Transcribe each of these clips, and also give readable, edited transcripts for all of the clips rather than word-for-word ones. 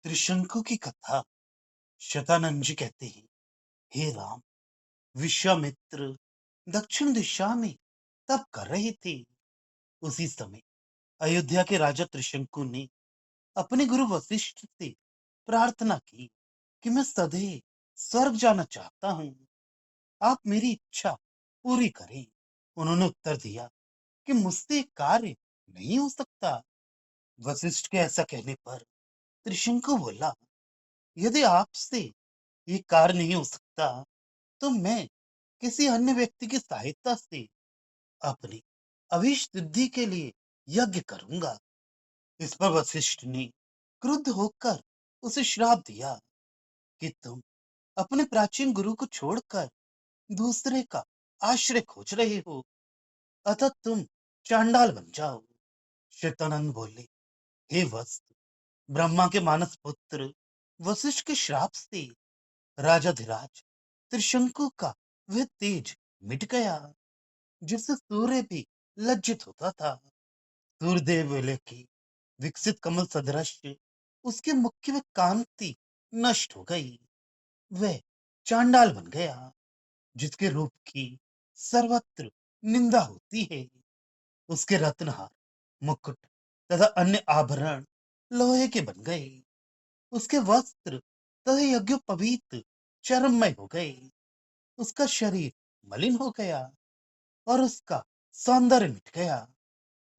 त्रिशंकु की कथा। शतानंद जी कहते हैं, हे राम, विश्वामित्र दक्षिण दिशा में तप कर रहे थे। उसी समय अयोध्या के राजा त्रिशंकु ने अपने गुरु वशिष्ठ से प्रार्थना की कि मैं सदैव स्वर्ग जाना चाहता हूँ। आप मेरी इच्छा पूरी करें। उन्होंने उत्तर दिया कि मुझसे ये कार्य नहीं हो सकता। वशिष्ठ के ऐसा कहने पर त्रिशंकु बोला, यदि आपसे ये कार्य नहीं हो सकता तो मैं किसी अन्य व्यक्ति की सहायता से अपनी अभीष्ट सिद्धि के लिए यज्ञ करूंगा। इस पर वशिष्ठ ने क्रुद्ध होकर उसे श्राप दिया कि तुम अपने प्राचीन गुरु को छोड़कर दूसरे का आश्रय खोज रहे हो, अतः तुम चांडाल बन जाओ। शतानंद बोले, हे वत्स, ब्रह्मा के मानस पुत्र वशिष्ठ के श्राप से राजाधिराज त्रिशंकु का वह तेज मिट गया जिससे सूर्य भी लज्जित होता था। सूर्यदेव वेले की विकसित कमल सदृश उसके मुख में कांति नष्ट हो गई। वह चांडाल बन गया जिसके रूप की सर्वत्र निंदा होती है। उसके रत्नहार, मुकुट तथा अन्य आभरण लोहे के बन गए। उसके वस्त्र तथा यज्ञोपवीत चरममय हो गए। उसका शरीर मलिन हो गया और उसका सौंदर्य मिट गया।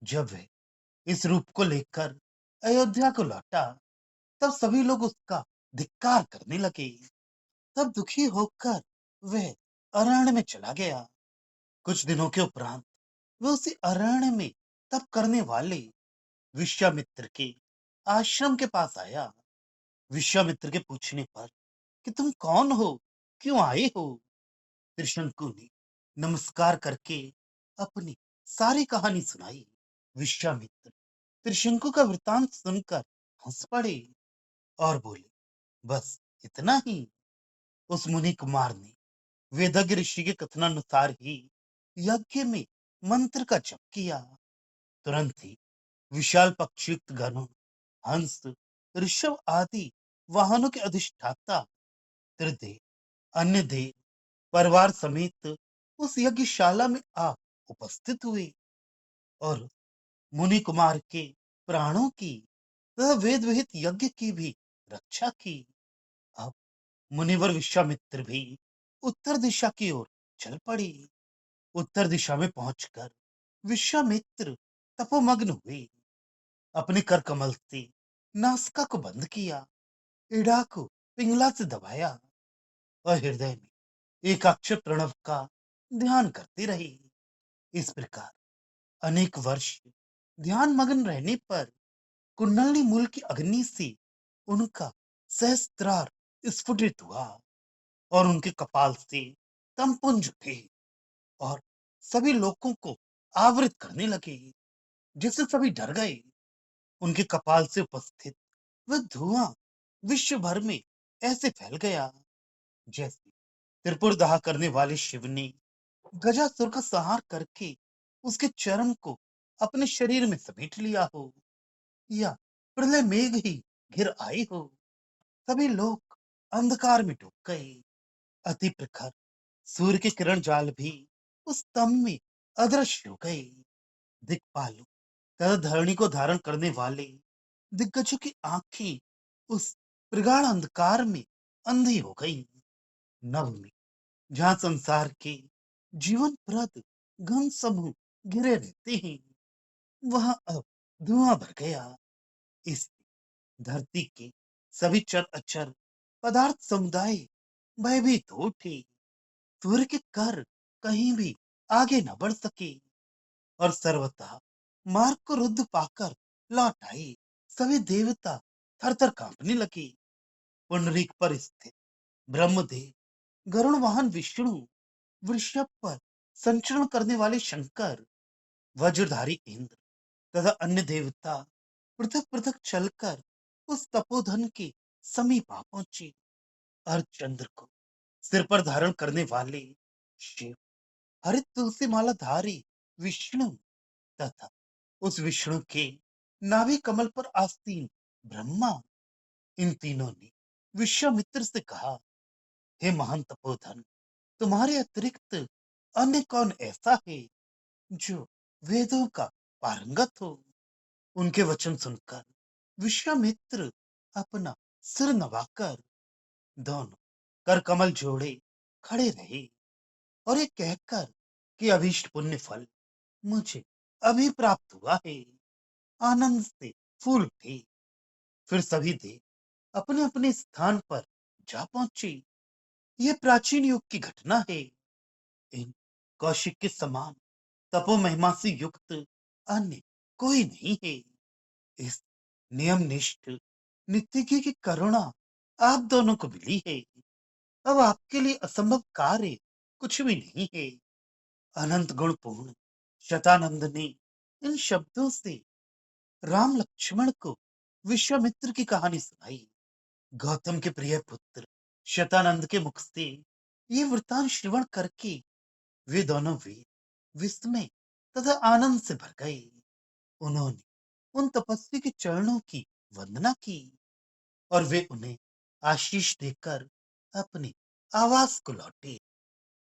जब वह इस रूप को लेकर अयोध्या को लौटा तब सभी लोग उसका धिक्कार करने लगे। तब दुखी होकर वह अरण्य में चला गया। कुछ दिनों के उपरांत वह उसी अरण्य में तप करने वाले विश्वामित्र के आश्रम के पास आया। विश्वामित्र के पूछने पर कि तुम कौन हो, क्यों आए हो, त्रिशंकु ने नमस्कार करके अपनी सारी कहानी सुनाई। विश्वामित्र त्रिशंकु का वृतांत सुनकर हंस पड़े और बोले, बस इतना ही? उस मुनि कुमार ने वेदज्ञ ऋषि के कथनानुसार ही यज्ञ में मंत्र का जप किया। तुरंत ही विशाल पक्षयुक्त गरुड़, हंस, ऋषभ आदि वाहनों के अधिष्ठाता त्रिदेव, अन्य देव परिवार समेत उस यज्ञशाला में आ उपस्थित हुए और मुनि कुमार के प्राणों की तथा वेद विहित यज्ञ की भी रक्षा की। अब मुनिवर विश्वामित्र भी उत्तर दिशा की ओर चल पड़े। उत्तर दिशा में पहुंचकर विश्वामित्र तपोमग्न हुए। अपने कर कमल से नासिका को बंद किया, इड़ा को पिंगला से दबाया और हृदय में एकाक्षर प्रणव का ध्यान करते रहे। इस प्रकार अनेक वर्ष ध्यान मग्न रहने पर कुंडलनी मूल की अग्नि से उनका सहस्त्रार स्फुटित हुआ और उनके कपाल से तमपुंज उठे और सभी लोगों को आवृत करने लगे, जिससे सभी डर गए। उनके कपाल से उपस्थित वह धुआं विश्व भर में ऐसे फैल गया जैसे त्रिपुर दाह करने वाले शिव ने गजासुर का संहार करके उसके चर्म को अपने शरीर में समेट लिया हो, या प्रलय मेघ ही घिर आई हो। सभी लोग अंधकार में डूब गए। अति प्रखर सूर्य के किरण जाल भी उस तम में अदृश्य हो गए। दिक्पालों तथा धरणी को धारण करने वाले दिग्गजों की आंखें उस प्रगाढ़ अंधकार में अंधी हो गई। नभ में जहां संसार के जीवन प्रद घन समूह घिरे रहते हैं, वहां अब धुआं भर गया। इस धरती के सभी चर अचर पदार्थ समुदाय भयभीत हो उठे। सूर्य के कर कहीं भी आगे न बढ़ सके और सर्वथा मार्ग को रुद्ध पाकर लौट आए। सभी देवता थर थर कांपने लगे। पुंडरीक पर स्थित ब्रह्मदेव, गरुड़ वाहन विष्णु, वृषभ पर संचरण करने वाले शंकर, वज्रधारी इंद्र तथा अन्य देवता पृथक पृथक चलकर उस तपोधन के समीप आ पहुंचे। अर्धचंद्र को सिर पर धारण करने वाले शिव, हरित तुलसी माला धारी विष्णु तथा उस विष्णु के नाभि कमल पर आसीन ब्रह्मा, इन तीनों ने विश्वामित्र से कहा, हे महान तपोधन, तुम्हारे अतिरिक्त अन्य कौन ऐसा है जो वेदों का पारंगत हो? उनके वचन सुनकर विश्वामित्र अपना सिर नवाकर दोनों कर कमल जोड़े खड़े रहे और ये कहकर कि अभीष्ट पुण्य फल मुझे अभी प्राप्त हुआ है, आनंद से फूल उठे। फिर सभी देव अपने अपने स्थान पर जा पहुंचे। यह प्राचीन युग की घटना है। इन कौशिक के समान तपो महिमा से युक्त अन्य कोई नहीं है। इस नियम निष्ठ नित्य की करुणा आप दोनों को मिली है। अब आपके लिए असंभव कार्य कुछ भी नहीं है। अनंत गुण पूर्ण शतानंद ने इन शब्दों से राम लक्ष्मण को विश्वामित्र की कहानी सुनाई। गौतम के प्रिय पुत्र शतानंद के मुख से ये वृतांत श्रवण करके वे दोनों वीर विस्मय तथा आनंद से भर गए। उन्होंने उन तपस्वी के चरणों की वंदना की और वे उन्हें आशीष देकर अपने आवास को लौटे।